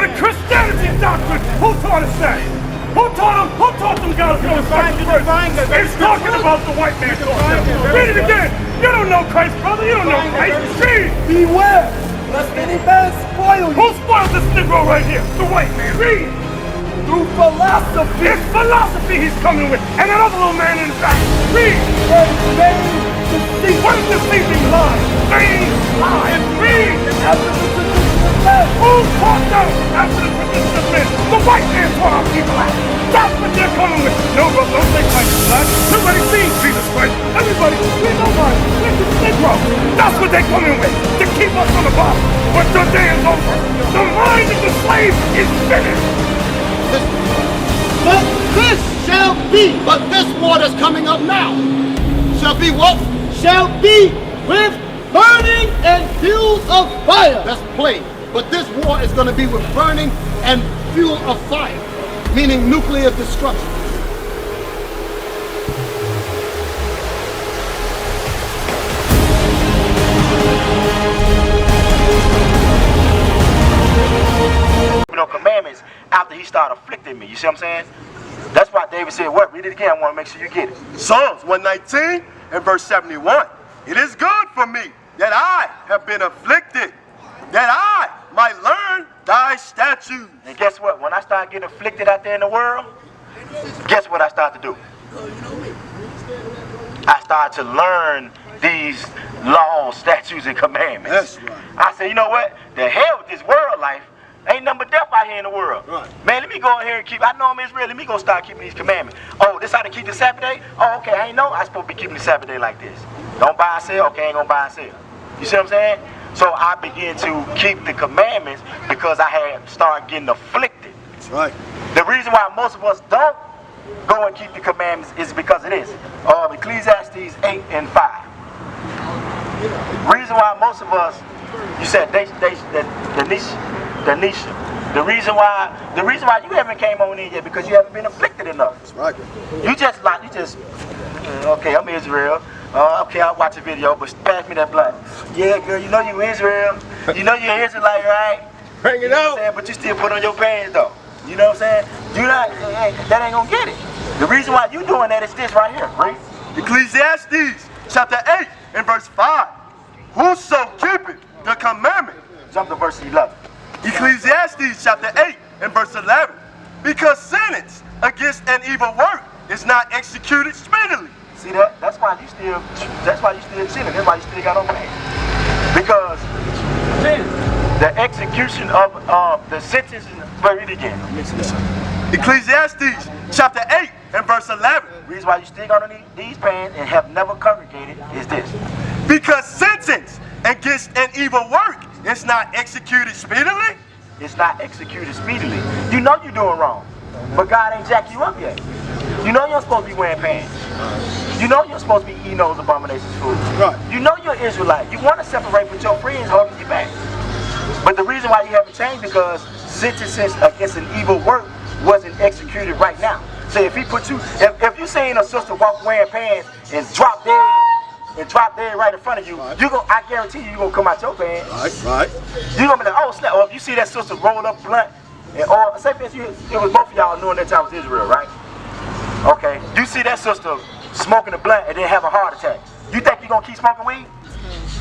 the Christianity doctrine. Who taught us that? Who taught them God to respect the first? It's talking about the white man. Read it again. You don't know Christ, brother. You don't know Christ. Read. Beware, lest any man spoil you. Who spoiled this Negro right here? The white man. Read. Through philosophy. It's philosophy he's coming with. And another little man in the back. Read. And vain deceit. What is deceiving lies? Vain lies. Read. After the tradition of men. Who taught them after the tradition of men? The white man taught our people that. That's what they're coming with. No, brother, don't say Christ is black. Everybody sees Jesus Christ. Everybody, we nobody. We're the Negro. That's what they're coming with. To keep us on the bottom. But your day is over. The mind of the slave is finished. But this shall be, but this war that's coming up now shall be what? Shall be with burning and fuels of fire. That's plain. But this war is going to be with burning and fuel of fire, meaning nuclear destruction. Commandments after he started afflicting me. You see what I'm saying? That's why David said, what? Read it again. I want to make sure you get it. Psalms 119 and verse 71. It is good for me that I have been afflicted, that I might learn thy statutes. And guess what? When I start getting afflicted out there in the world, guess what I start to do? I start to learn these laws, statutes, and commandments. That's right. I say, you know what? The hell with this world life. Ain't nothing but death out here in the world. Right. Man, let me go in here and keep, I know I'm Israel, let me go start keeping these commandments. Oh, this how to keep the Sabbath day? Oh, okay, I ain't know I'm supposed to be keeping the Sabbath day like this. Don't buy and sell? Okay, I ain't gonna buy and sell. You see what I'm saying? So I began to keep the commandments because I had started getting afflicted. That's right. The reason why most of us don't go and keep the commandments is because of this. Ecclesiastes 8 and 5. Reason why most of us, you said the reason why you haven't came on in yet because you haven't been afflicted enough. That's right. Okay, I'm Israel. Okay, I'll watch a video, but pass me that blunt. Yeah, girl, you know you Israel. You know you're Israelite, right? Bring it out. out. But you still put on your pants though. You know what I'm saying? That ain't gonna get it. The reason why you doing that is this right here, right? Ecclesiastes chapter 8 and verse 5. Whoso keepeth the commandment. Jump to verse 11. Ecclesiastes chapter 8 and verse 11. Because sentence against an evil work is not executed speedily. See that? That's why you still chilling. That's why you still got on pants. Because the execution of the sentence is buried again. Ecclesiastes chapter 8 and verse 11. The reason why you still got on these pants and have never congregated is this. Because sentence against an evil work is not executed speedily. It's not executed speedily. You know you're doing wrong, but God ain't jacked you up yet. You know you're supposed to be wearing pants. You know you're supposed to be eating those abominations food. Right. You know you're Israelite. You want to separate with your friends holding you back. But the reason why you haven't changed because sentences against an evil work wasn't executed right now. So if he put you, if you seen a sister walk wearing pants and drop dead right in front of you, right. I guarantee you're gonna come out your pants. Right. You're gonna be like, oh snap. Or if you see that sister roll up blunt, or say for instance, it was both of y'all knowing that time was Israel, right? Okay. You see that sister smoking a blunt and then have a heart attack. You think you're gonna keep smoking weed?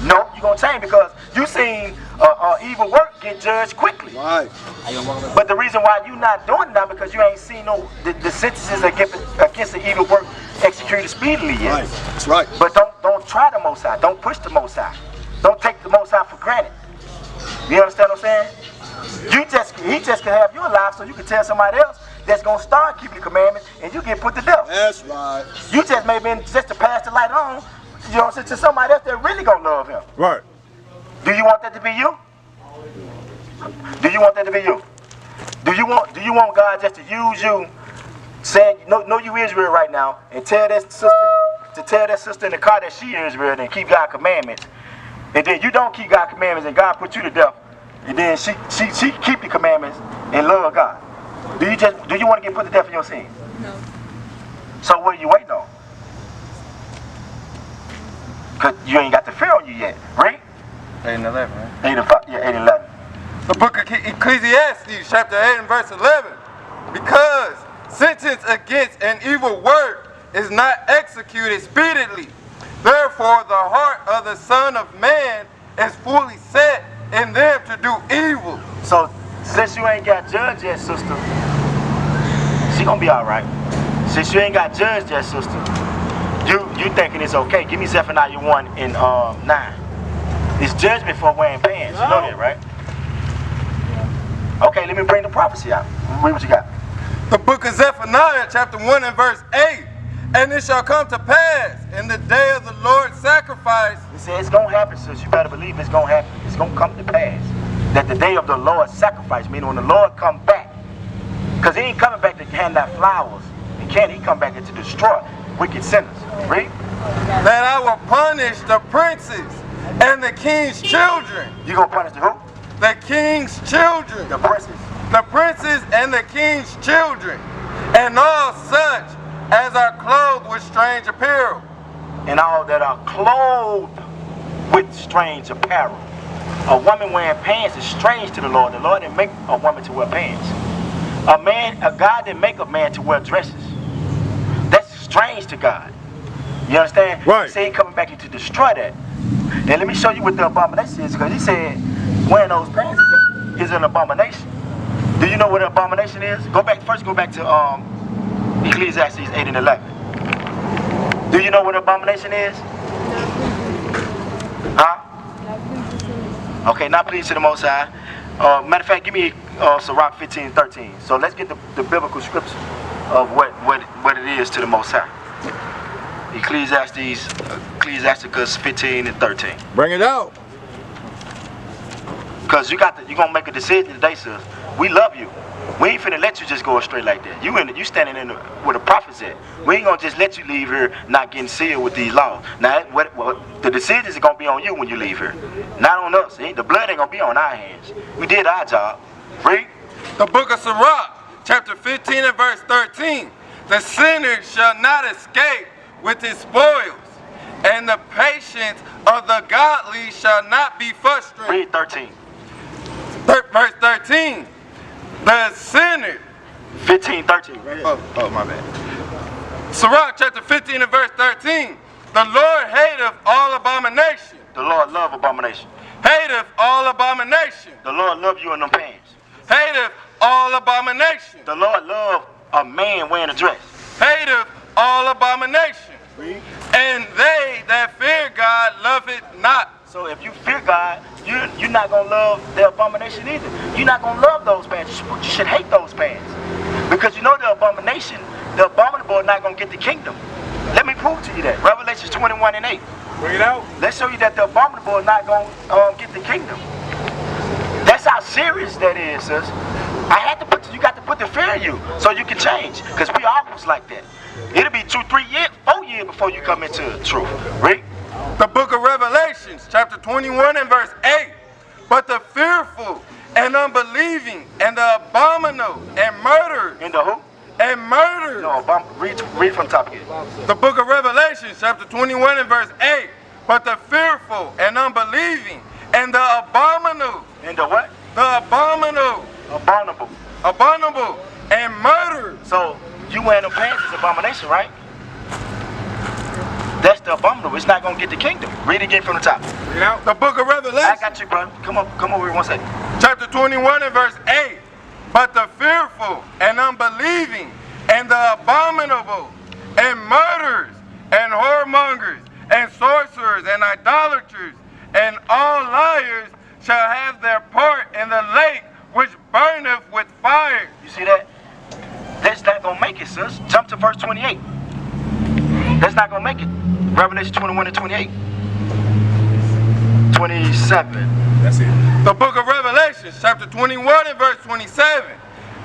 No, you're gonna change because you seen evil work get judged quickly. Right. But the reason why you're not doing it now because you ain't seen the sentences against the evil work executed speedily yet. Right. That's right. But don't try the Most High. Don't push the Most High. Don't take the Most High for granted. You understand what I'm saying? He just can have your life so you can tell somebody else that's gonna start keeping the commandments and you get put to death. That's right. You just may be just to pass the light on, you know what I'm saying, to somebody else that really gonna love him. Right. Do you want that to be you? Do you want that to be you? Do you want God just to use you, saying, no, you Israel right now, and tell that sister in the car that she Israel and keep God's commandments, and then you don't keep God's commandments and God put you to death, and then she keep the commandments and love God. Do you want to get put to death in your sin? No. So what are you waiting on? Because you ain't got the fear on you yet, right? 8 and 11, right? 8 and 5, yeah, 8 and 11. The book of Ecclesiastes, chapter 8 and verse 11. Because sentence against an evil work is not executed speedily. Therefore, the heart of the Son of Man is fully set in them to do evil. So, since you ain't got judged yet, sister, she gonna be all right. Since you ain't got judged yet, sister, you thinking it's okay. Give me Zephaniah 1 and 9. It's judgment for wearing pants. You know that, right? Okay, let me bring the prophecy out. Read what you got. The book of Zephaniah, chapter 1 and verse 8. And it shall come to pass in the day of the Lord's sacrifice. He said it's gonna happen, sis. You better believe it's gonna happen. It's gonna come to pass. That the day of the Lord's sacrifice, meaning when the Lord come back. Because he ain't coming back to hand out flowers. He come back to destroy wicked sinners. Read. That I will punish the princes and the king's children. You gonna punish the who? The king's children. The princes. The princes and the king's children, and all such as are clothed with strange apparel. And all that are clothed with strange apparel. A woman wearing pants is strange to the Lord. The Lord didn't make a woman to wear pants. A God didn't make a man to wear dresses. That's strange to God. You understand? Right. He said he coming back here to destroy that. And let me show you what the abomination is, because he said wearing those pants is an abomination. Do you know what an abomination is? Go back to Ecclesiastes 8 and 11. Do you know what an abomination is? Huh? Okay, not pleased to the Most High. Matter of fact, give me Sirach 15 and 13. So let's get the biblical scripture of what it is to the Most High. Ecclesiasticus 15 and 13. Bring it out. Because you're gonna make a decision today, sis. We love you. We ain't finna let you just go straight like that. You standing in where the prophets at. We ain't gonna just let you leave here not getting sealed with these laws. Now, the decisions are gonna be on you when you leave here, not on us. The blood ain't gonna be on our hands. We did our job. Read. The book of Sirach, chapter 15 and verse 13. The sinner shall not escape with his spoils, and the patience of the godly shall not be frustrated. Read 13. Verse 13. The sinner. 15, 13. Right here. Oh, my bad. Sirach chapter 15 and verse 13. The Lord hateth all abomination. The Lord love abomination. Hateth all abomination. The Lord love you in them pants. Hateth all abomination. The Lord love a man wearing a dress. Hateth all abomination. Read. And they that fear God love it not. So if you fear God, you're not going to love the abomination either. You're not going to love those pants. You should hate those pants. Because you know the abomination, the abominable is not going to get the kingdom. Let me prove to you that. Revelation 21 and 8. Bring it out. Let's show you that the abominable is not going to get the kingdom. That's how serious that is, sis. You got to put the fear in you so you can change. Because we almost like that. It'll be 2, 3 years, 4 years before you come into the truth. Read. The book of Revelations, chapter 21 and verse 8. But the fearful and unbelieving and the abominable and murderers. In the who? And murderers. No, read from the top again. The book of Revelation, chapter 21 and verse 8. But the fearful and unbelieving and the abominable. And the what? The abominable. Abominable. Abominable and murderers. So you wearing them pants is abomination, right? That's the abominable. It's not going to get the kingdom. Read again from the top. You know, the book of Revelation. I got you, bro. Come over here 1 second. Chapter 21 and verse 8. But the fearful and unbelieving and the abominable and murderers and whoremongers and sorcerers and idolaters and all liars shall have their part in the lake which burneth with fire. You see that? That's not going to make it, sis. Jump to verse 28. That's not going to make it. Revelation 21 and 28. 27. That's it. The book of Revelation, chapter 21 and verse 27.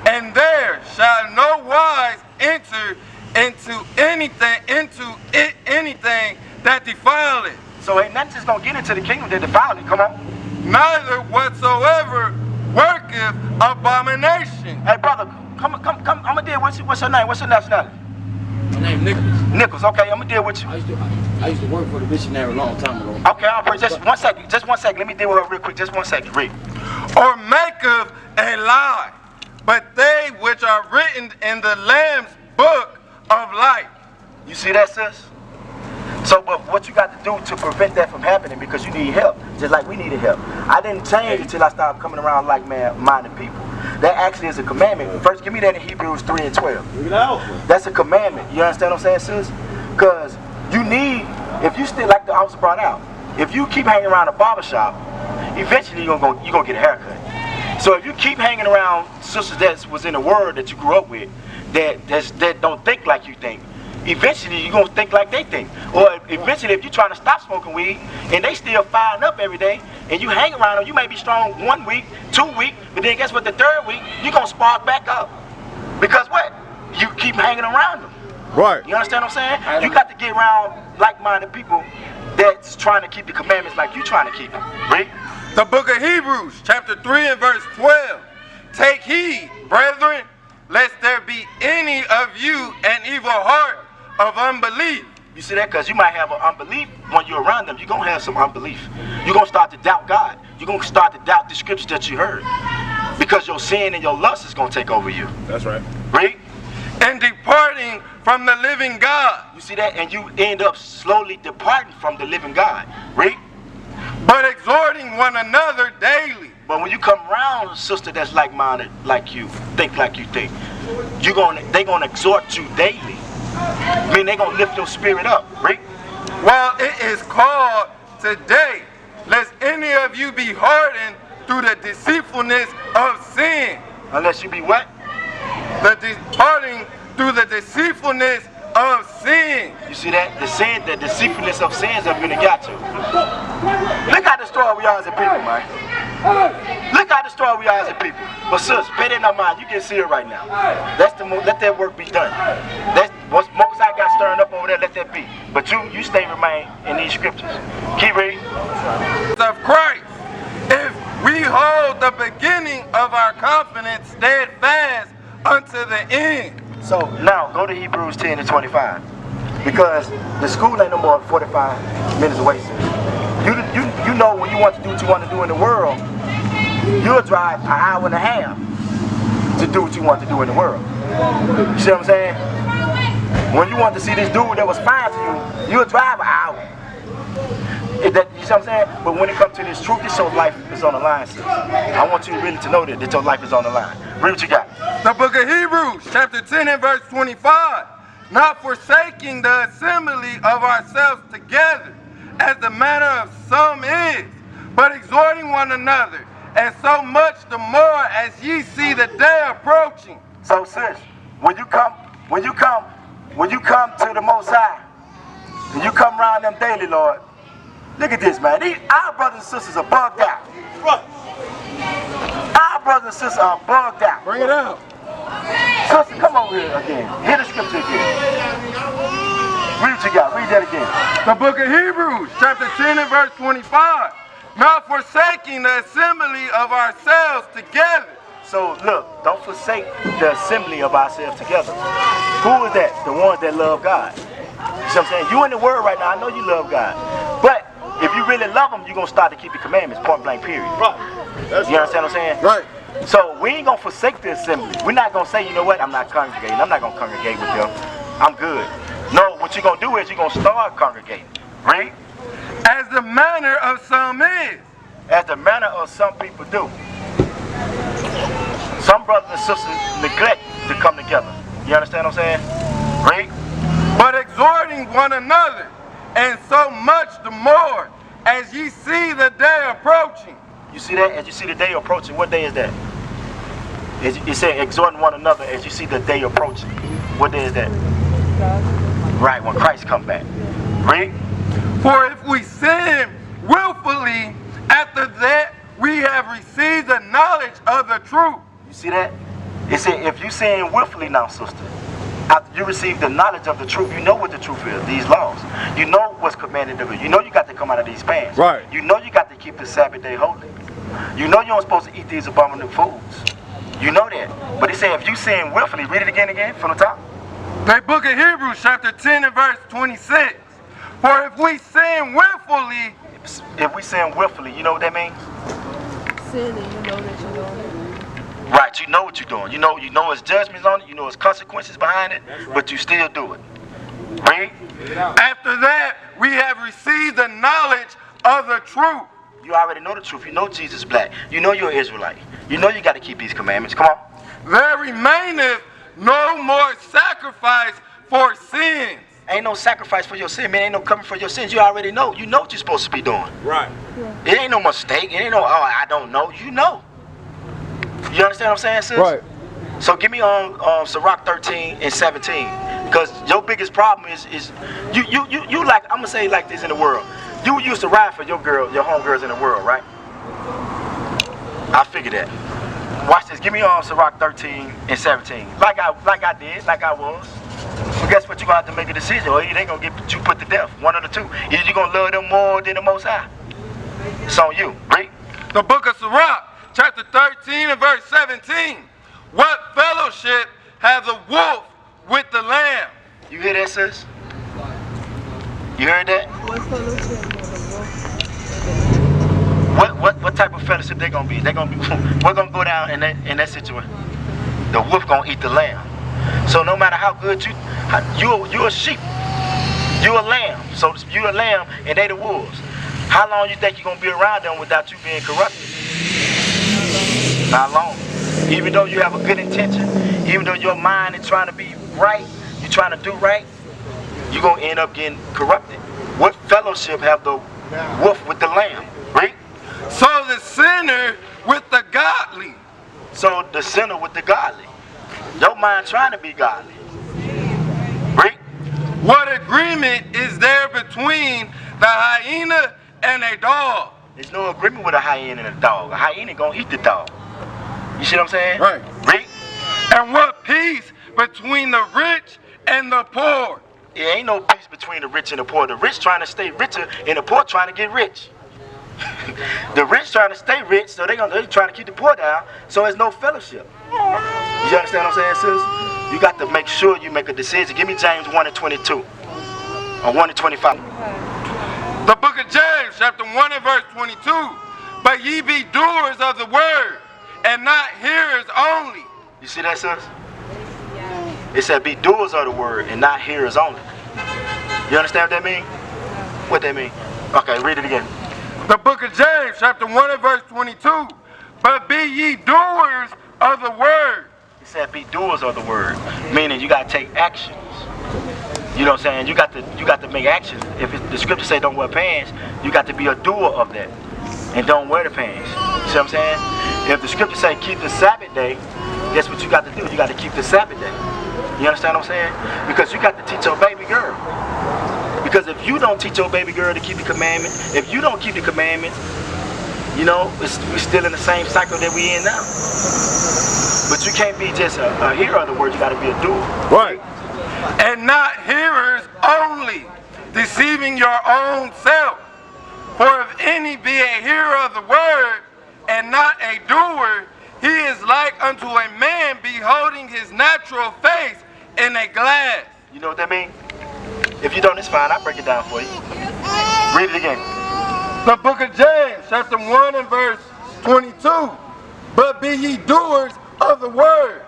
And there shall no wise enter into anything that defile it. So ain't nothing just going to get into the kingdom that defile it. Come on. Neither whatsoever worketh abomination. Hey, brother, come. I'm going to deal. What's your name? What's your nationality? name Nicholas. Nichols, okay, I'm gonna deal with you. I used to work for the missionary a long time ago. Okay, I'll pray. Just 1 second. Just 1 second. Let me deal with her real quick. Just 1 second. Read. Or maketh a lie, but they which are written in the Lamb's book of life. You see that, sis? So, but what you got to do to prevent that from happening, because you need help, just like we needed help. I didn't change until I started coming around like-minded people. That actually is a commandment. First, give me that in Hebrews 3 and 12. That's a commandment. You understand what I'm saying, sis? Because you need, if you still, like the officer brought out, if you keep hanging around a barbershop, eventually you're gonna get a haircut. So if you keep hanging around sisters that was in the word that you grew up with, that don't think like you think, eventually you're going to think like they think. Or eventually if you're trying to stop smoking weed and they still firing up every day and you hang around them, you may be strong 1 week, 2 weeks, but then guess what, the 3rd week, you're going to spark back up. Because what? You keep hanging around them. Right. You understand what I'm saying? You got to get around like-minded people that's trying to keep the commandments like you trying to keep them. Right? The book of Hebrews, chapter 3 and verse 12. Take heed, brethren, lest there be any of you an evil heart of unbelief. You see that? Because you might have an unbelief when you're around them. You're going to have some unbelief. You're going to start to doubt God. You're going to start to doubt the scriptures that you heard. Because your sin and your lust is going to take over you. That's right. Right? And departing from the living God. You see that? And you end up slowly departing from the living God. Right? But exhorting one another daily. But when you come around a sister that's like-minded like you, think like you think, they're going to exhort you daily. I mean, they're going to lift your spirit up, right? Well, it is called today, lest any of you be hardened through the deceitfulness of sin. Unless you be what? Departing through the deceitfulness of sin. You see that? The deceitfulness of sins have really got you. Look how destroyed we are as a people, man. Look how destroyed we are as a people. But sis, pay that in our mind. You can see it right now. Let that work be done. That's what most I got stirring up over there. Let that be. But you stay remain in these scriptures. Keep reading. Of Christ, if we hold the beginning of our confidence steadfast unto the end. So now go to Hebrews 10 and 25. Because the school ain't no more than 45 minutes away, sis. You know when you want to do what you want to do in the world, you'll drive an hour and a half to do what you want to do in the world. You see what I'm saying? When you want to see this dude that was fine to you, you'll drive an hour. You see what I'm saying? But when it comes to this truth, this your life is on the line, sis. I want you really to know that your life is on the line. Read what you got. The book of Hebrews, chapter 10 and verse 25. Not forsaking the assembly of ourselves together, as the manner of some is, but exhorting one another, and so much the more as ye see the day approaching. So sis, when you come to the Most High, and you come around them daily, Lord, look at this, man. Our brothers and sisters are bugged out. Our brothers and sisters are bugged out. Bring it out. Sister, come over here again. Hear the scripture again. Read what you got. Read that again. The book of Hebrews, chapter 10 and verse 25. Not forsaking the assembly of ourselves together. So look, don't forsake the assembly of ourselves together. Who is that? The ones that love God. You see what I'm saying? You in the word right now, I know you love God. But if you really love him, you're going to start to keep the commandments, point blank, period. Right. You understand what I'm saying? Right. So we ain't going to forsake the assembly. We're not going to say, you know what, I'm not congregating. I'm not going to congregate with them. I'm good. No, what you're going to do is you're going to start congregating. Right? As the manner of some is. As the manner of some people do. Some brothers and sisters neglect to come together. You understand what I'm saying? Right? But exhorting one another, and so much the more as ye see the day approaching. You see that? As you see the day approaching, what day is that? It said exhorting one another as you see the day approaching. What day is that? Right, when Christ comes back. Right? For if we sin willfully, after that we have received the knowledge of the truth. You see that? It said if you sin willfully now, sister, after you receive the knowledge of the truth, you know what the truth is, these laws. You know what's commanded of you. You know you got to come out of these pants. Right. You know you got to keep the Sabbath day holy. You know you're not supposed to eat these abominable foods. You know that. But it said if you sin willfully, read it again from the top. The book of Hebrews chapter 10 and verse 26. For if we sin willfully, you know what that means? Sin and you know that you're doing it. Right, you know what you're doing. You know there's judgments on it, you know there's consequences behind it, but you still do it. Read. After that, we have received the knowledge of the truth. You already know the truth. You know Jesus is black. You know you're an Israelite. You know you got to keep these commandments. Come on. There remaineth no more sacrifice for sins. Ain't no sacrifice for your sin, man. Ain't no covering for your sins. You already know. You know what you're supposed to be doing. Right. It ain't no mistake. It ain't no, I don't know. You know. You understand what I'm saying, sis? Right. So give me on Sirach 13 and 17. Because your biggest problem is you like, I'm going to say it like this in the world. You used to ride for your homegirls in the world, right? I figured that. Watch this. Give me on Sirach 13 and 17. Like I was. But guess what? You're going to have to make a decision, or they going to get you put to death. One of the two. Either you're going to love them more than the Most High. It's on you. Read. The book of Sirach, chapter 13 and verse 17. What fellowship hath the wolf with the lamb? You hear that, sis? You heard that? What fellowship? What type of fellowship they gonna be? They gonna be. We're gonna go down in that situation. The wolf gonna eat the lamb. So no matter how good you a sheep, you a lamb. So you a lamb and they the wolves. How long you think you gonna be around them without you being corrupted? Not long. Even though you have a good intention, even though your mind is trying to be right, you're trying to do right, you're gonna end up getting corrupted. What fellowship have the wolf with the lamb? Right? So the sinner with the godly. So the sinner with the godly. Your mind trying to be godly. Right? What agreement is there between the hyena and a dog? There's no agreement with a hyena and a dog. A hyena gonna eat the dog. You see what I'm saying? Right. Right? And what peace between the rich and the poor? There ain't no peace between the rich and the poor. The rich trying to stay richer and the poor trying to get rich. The rich trying to stay rich, so they're trying to keep the poor down, so there's no fellowship. You understand what I'm saying, sis? You got to make sure you make a decision. Give me James 1 and 22. Or 1 and 25. The book of James, chapter 1 and verse 22. But ye be doers of the word, and not hearers only. You see that, sis? It said be doers of the word and not hearers only. You understand what that mean? What that mean? Okay, read it again. The book of James, chapter 1 and verse 22. But be ye doers of the word. It said be doers of the word, meaning you got to take actions. You know what I'm saying? You got to make actions. If the scripture say don't wear pants, you got to be a doer of that and don't wear the pants. You see what I'm saying? If the scripture say keep the Sabbath day, guess what you got to do? You got to keep the Sabbath day. You understand what I'm saying? Because you got to teach your baby girl. Because if you don't teach your baby girl to keep the commandment, if you don't keep the commandments, you know, we're still in the same cycle that we in now. But you can't be just a hearer of the word, you got to be a doer. Right. And not hearers only, deceiving your own self. For if any be a hearer of the word, and not a doer, he is like unto a man beholding his natural face in a glass. You know what that means? If you don't, it's fine. I'll break it down for you. Read it again. The book of James, chapter 1 and verse 22. But be ye doers of the word,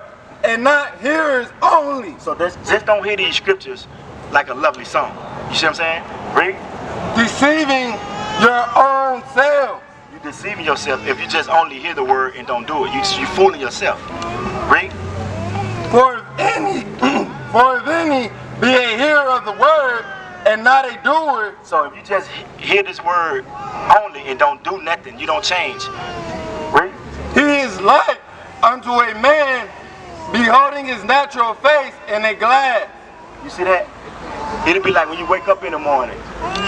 and not hearers only. So just don't hear these scriptures like a lovely song. You see what I'm saying? Read. Deceiving your own self. You're deceiving yourself if you just only hear the word and don't do it. You're fooling yourself. Read. For if any be a hearer of the word and not a doer. So if you just hear this word only and don't do nothing, you don't change. Read. He is like unto a man beholding his natural face in a glass. You see that? It'll be like when you wake up in the morning.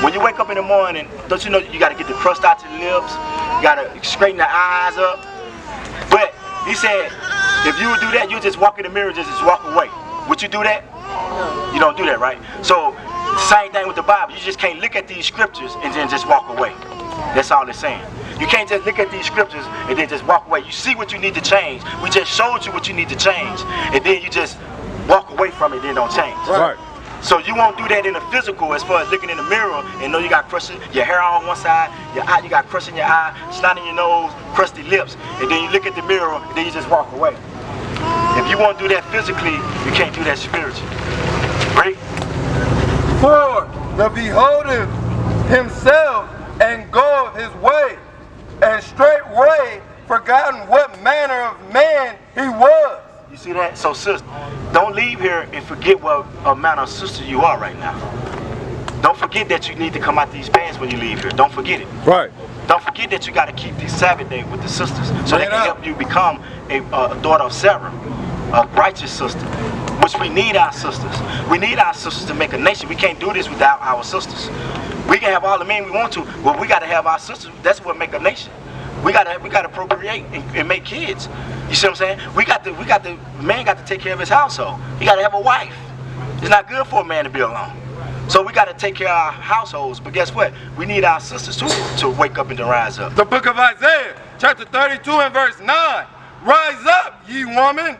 When you wake up in the morning, don't you know you got to get the crust out your lips? You got to straighten the eyes up. But he said, if you would do that, you just walk in the mirror and just walk away. Would you do that? You don't do that, right? So, same thing with the Bible. You just can't look at these scriptures and then just walk away. That's all it's saying. You can't just look at these scriptures and then just walk away. You see what you need to change. We just showed you what you need to change. And then you just walk away from it, then don't change. Right. So you won't do that in the physical as far as looking in the mirror and know you got crusting your hair on one side, your eye, you got crust in your eye, snot in your nose, crusty lips, and then you look at the mirror and then you just walk away. If you won't do that physically, you can't do that spiritually. Right? For the beholdeth himself and goeth his way, and straightway forgotten what manner of man he was. You see that? So sister, don't leave here and forget what amount of sister you are right now. Don't forget that you need to come out these bands when you leave here. Don't forget it. Right. Don't forget that you got to keep the Sabbath day with the sisters so they can help you become a daughter of Sarah, a righteous sister, which we need our sisters. We need our sisters to make a nation. We can't do this without our sisters. We can have all the men we want to, but we got to have our sisters. That's what make a nation. We gotta procreate and make kids. You see what I'm saying? The man got to take care of his household. He got to have a wife. It's not good for a man to be alone. So we got to take care of our households. But guess what? We need our sisters too to wake up and to rise up. The book of Isaiah, chapter 32 and verse 9. Rise up, ye women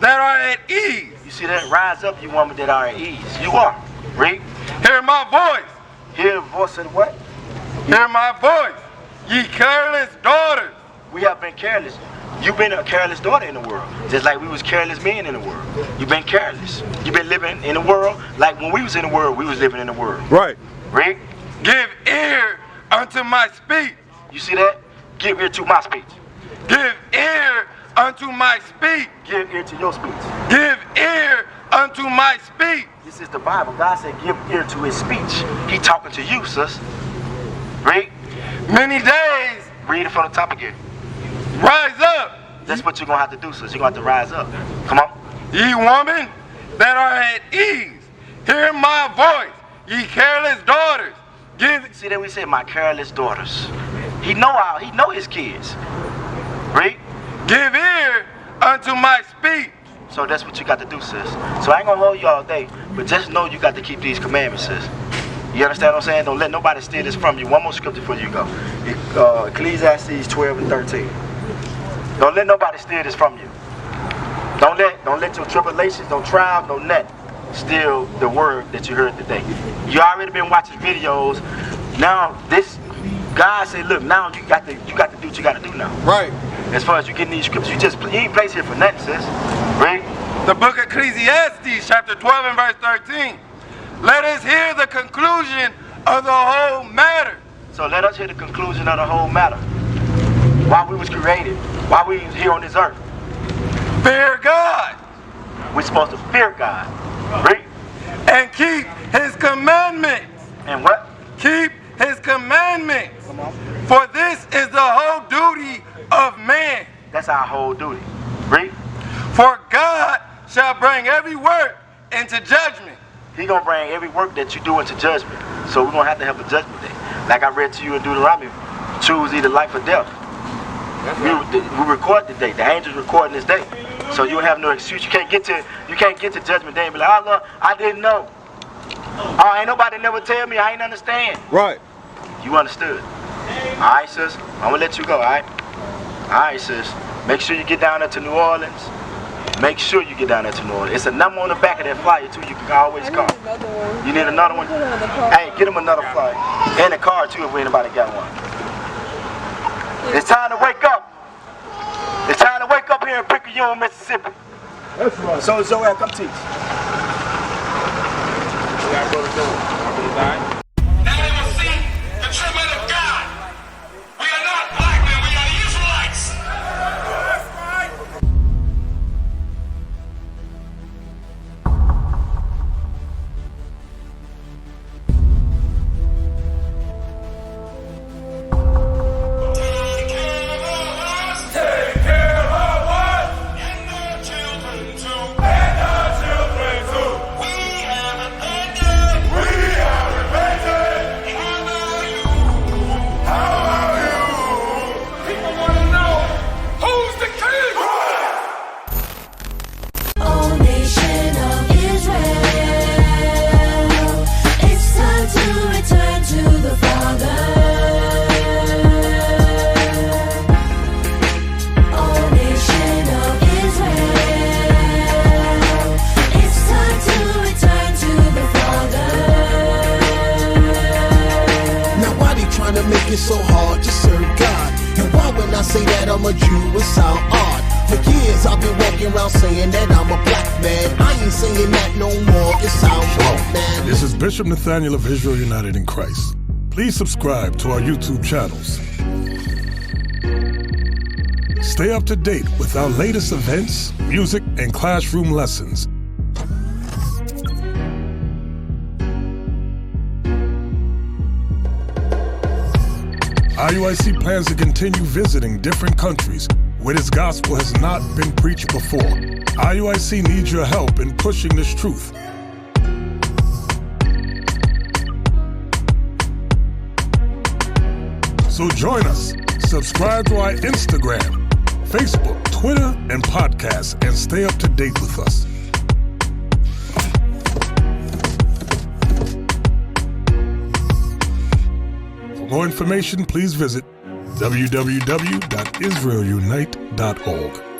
that are at ease. You see that? Rise up, you women that are at ease. You are. Read. Hear my voice. Hear the voice of what? Hear my voice, ye careless daughters. We have been careless. You've been a careless daughter in the world, just like we was careless men in the world. You've been careless. You've been living in the world like when we was in the world, we was living in the world. Right. Read. Give ear unto my speech. You see that? Give ear to my speech. Give ear unto my speech. Give ear to your speech. Give ear unto my speech. This is the Bible. God said give ear to his speech. He talking to you, sis. Read. Many days. Read it from the top again. Rise up. That's what you're going to have to do, sis. You're going to have to rise up. Come on. Ye women that are at ease, hear my voice. Ye careless daughters. See that we say my careless daughters. He know his kids. Read. Give ear unto my speech. So that's what you got to do, sis. So I ain't going to hold you all day, but just know you got to keep these commandments, sis. You understand what I'm saying? Don't let nobody steal this from you. One more scripture before you go. Ecclesiastes 12 and 13. Don't let nobody steal this from you. Don't let your tribulations, no trials, no net steal the word that you heard today. You already been watching videos. Now this God said, look, now you got to do what you got to do now. Right. As far as you getting these scriptures, you ain't placed here for nothing, sis. Read. The book of Ecclesiastes, chapter 12 and verse 13. Let us hear the conclusion of the whole matter. So let us hear the conclusion of the whole matter. Why we was created, why we was here on this earth. Fear God. We're supposed to fear God. Read. And keep his commandments. And what? Keep his commandments. Come on. For this is the whole duty of man. That's our whole duty. Read. For God shall bring every work into judgment. He gonna bring every work that you do into judgment. So we're gonna have to have a judgment day. Like I read to you in Deuteronomy, choose either life or death. We record the day. The angels recording this day. So you have no excuse. You can't get to judgment day and be like, oh Lord, I didn't know. Oh, ain't nobody never tell me. I ain't understand. Right. You understood. All right, sis. I'm gonna let you go. All right. All right, sis. Make sure you get down there to New Orleans. Make sure you get down there to New Orleans. It's a number on the back of that flyer too. You can always call. You need another one? Hey, get him another flyer. And a card too if anybody got one. It's time to wake up. It's time to wake up here in Picayune, Mississippi. That's right. So Zoe, come teach. Now they will see the tribute of God. We are not black men, we are the Israelites. Take care of us. And our children too. We have abandoned. saying that I'm a black man. I ain't saying that no more. It sounds wrong, man. This is Bishop Nathaniel of Israel United in Christ. Please subscribe to our YouTube channels. Stay up to date with our latest events, music, and classroom lessons. IUIC plans to continue visiting different countries where this gospel has not been preached before. IUIC needs your help in pushing this truth. So join us. Subscribe to our Instagram, Facebook, Twitter, and podcasts, and stay up to date with us. For more information, please visit www.israelunite.org.